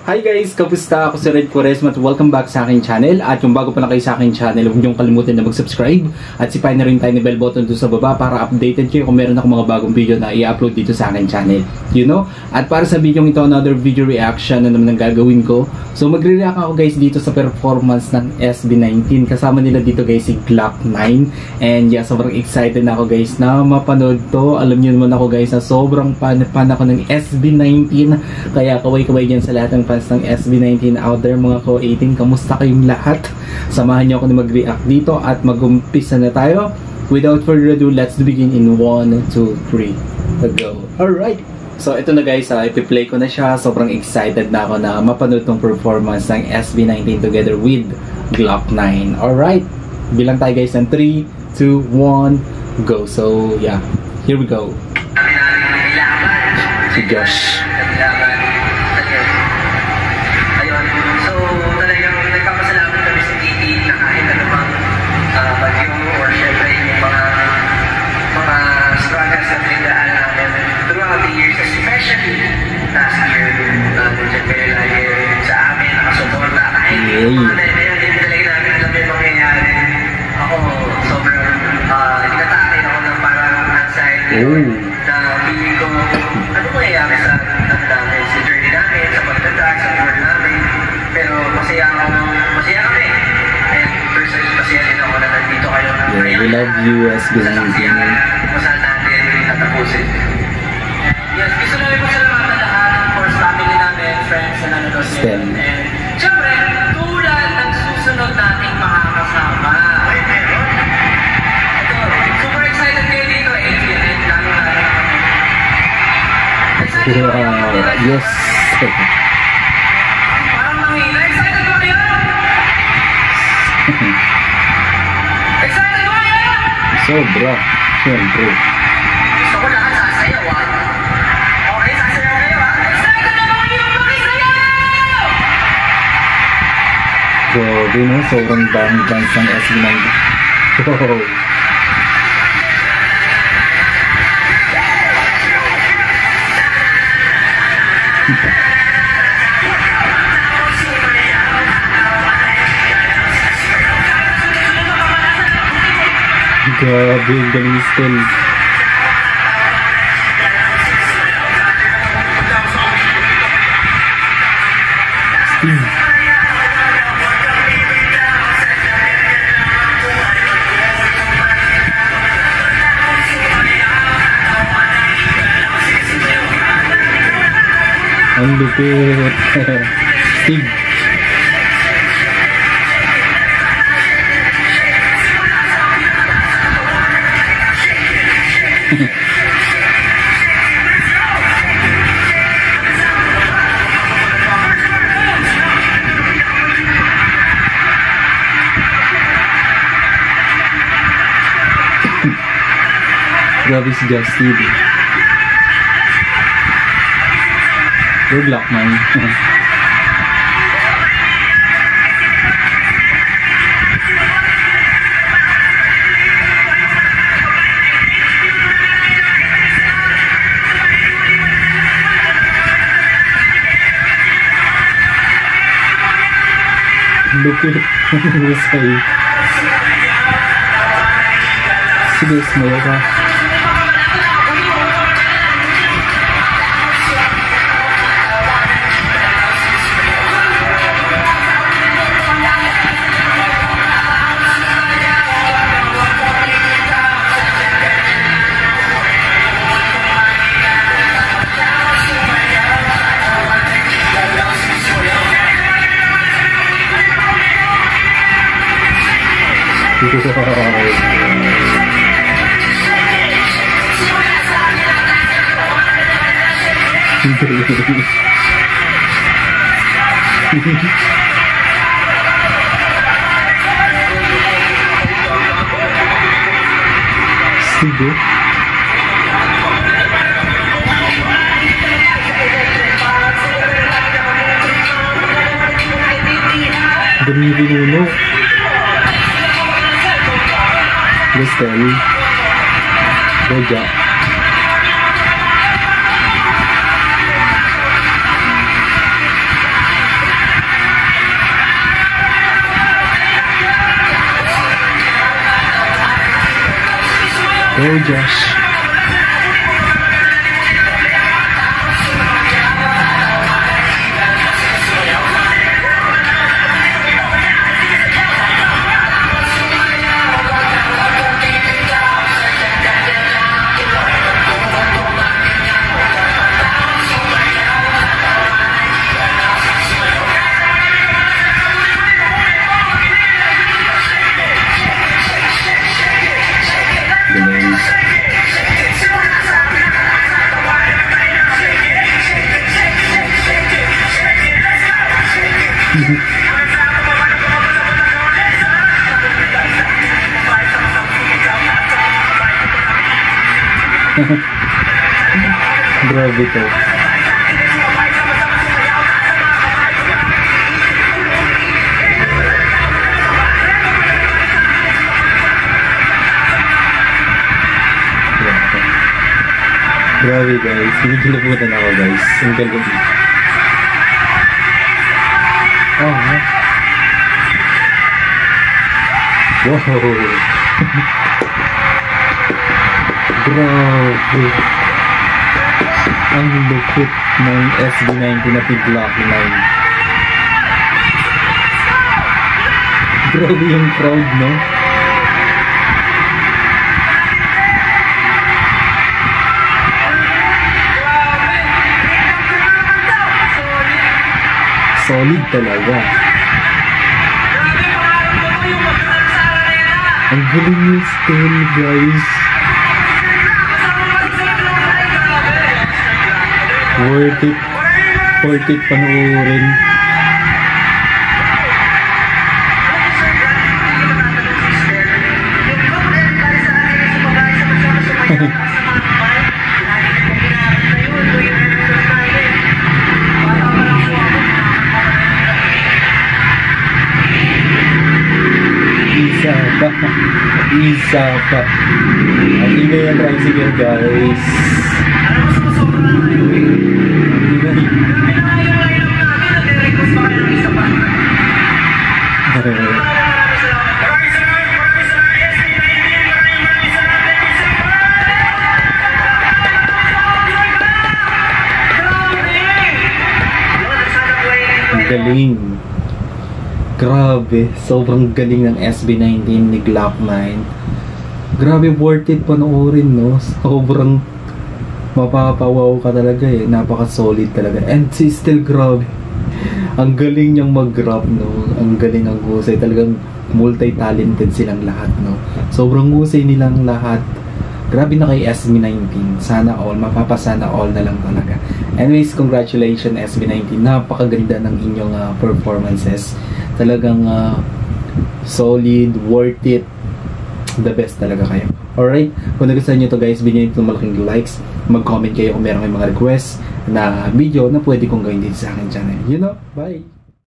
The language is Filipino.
Hi guys! Kapusta? Ako si Red Quaresma at welcome back sa aking channel. At yung bago pa lang kayo sa aking channel, huwag niyong kalimutan na mag-subscribe at sipain na rin tayo ni bell button doon sa baba para updated kayo kung meron ako mga bagong video na i-upload dito sa aking channel. You know? At para sa video ito, another video reaction na naman ang gagawin ko. So magre-react ako guys dito sa performance ng SB19. Kasama nila dito guys si Glock 9. And yeah, sobrang excited na ako guys na mapanood to. Alam niyo naman ako guys na sobrang fan ako ng SB19. Kaya kaway-kaway dyan sa lahat ng fans ng SB19 out there mga ko-18. Kamusta kayong lahat? Samahan niyo ako na mag-react dito at mag-umpisa na tayo. Without further ado, let's begin in 1, 2, 3. Go! Alright! So ito na guys, ipi-play ko na siya. Sobrang excited na ako na mapanood tong performance ng SB19 together with Glock 9. Alright! Bilang tayo guys ng 3, 2, 1, go! So yeah, here we go. Si Josh. We love you, SB19. Masal natin natapusin. Yes, gusto namin pasalamatan lahat, of course, family namin, friends na nanonood din. And syempre, tulad ng susunod nating makakasama. Ito, super excited kayo dito, Adrian, and lalo-lalo. Excited ba kayo? Yes. Parang nangina, excited ba kayo? Excited ba kayo? Sobra. Siyempre. Gusto ko lahat sasayaw, ha? Okay, sasayaw kayo, ha? Excited na ba kayo makisayaw? Grabe no, sobrang daming fans ng SB19. Wow. Grabe, ang galing still. Steve. Ang lupit. Steve. Grabe si Just Steve. Good luck man. Lupit. Husay. Sige, smile ka. Sige. Dami binuno. Listel. Boja. Go, Josh. Grabe to. Grabe guys, hindi kinuputan ako guys. Ang galing. Oh, ha? Wow. Grabe. Ang lupit ng SB19 na Glock 9. Grabe yung crowd, no? Solid talaga. Ang galing yung style, guys. Worth it panoorin. Isa pa. Ang ingay ang tricycle, guys. Ang galing. Grabe, sobrang galing ng SB19 ni Glock 9. Grabe, worth it panoorin, no? Sobrang mapapawaw ka talaga eh. Napaka-solid talaga. And still, grabe. Ang galing niyang mag-rap, no? Ang galing ang husay. Talagang multi-talented silang lahat, no? Sobrang husay nilang lahat. Grabe na kay SB19. Sana all. Mapapasana all na lang talaga. Anyways, congratulations SB19. Napakaganda ng inyong performances. Talagang solid, worth it. The best talaga kayo. Alright, kung nagustuhan nyo to guys, bigyan nyo ng malaking likes. Mag-comment kayo kung meron kayong mga requests na video na pwede kong gawin dito sa akin channel. You know, bye!